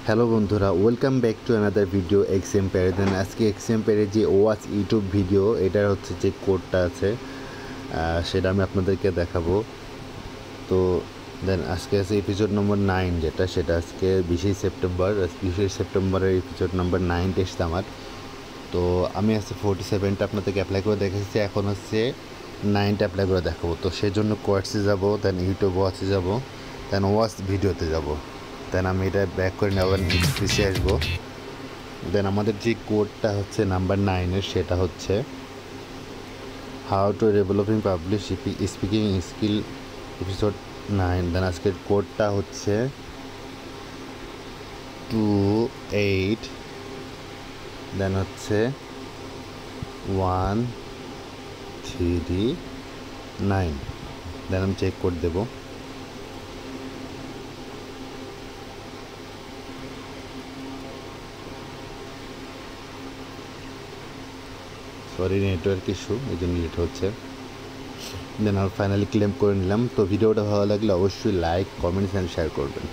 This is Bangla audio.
হ্যালো বন্ধুরা, welcome back to another video X Empire. দেন আজকে এক্সএম্পায়ারের যে ওয়াচ ইউটিউব ভিডিও, এটার হচ্ছে যে কোডটা আছে সেটা আমি আপনাদেরকে দেখাবো। তো দেন আজকে আছে এপিসোড নম্বর 9, সেটা আজকে 20 সেপ্টেম্বরের এপিসোড নম্বর 9 এসছে আমার। তো আমি আজকে 47টা আপনাদেরকে অ্যাপ্লাই করে দেখেছি, এখন হচ্ছে 9টা অ্যাপ্লাই করে দেখাবো। তো সেই জন্য কোয়ার্সে যাবো, দেন ইউটিউব ওয়াচে যাবো, দেন ওয়াচ ভিডিওতে যাবো। দেন আমি এটা ব্যাক করে নেওয়ার পিছিয়ে আসবো। দেন আমাদের যে কোডটা হচ্ছে নাম্বার 9-এর, সেটা হচ্ছে how to developing publish speaking skill episode 9। দেন আজকের কোডটা হচ্ছে 28, দেন হচ্ছে 139। দেন আমি চেক কোড দেবো। সরি, নেটওয়ার্ক ইস্যু, এই জন্য লেট হচ্ছে। দেন আর ফাইনালি ক্লেম করে নিলাম। তো ভিডিওটা ভালো লাগলে অবশ্যই লাইক, কমেন্টস অ্যান্ড শেয়ার করবেন।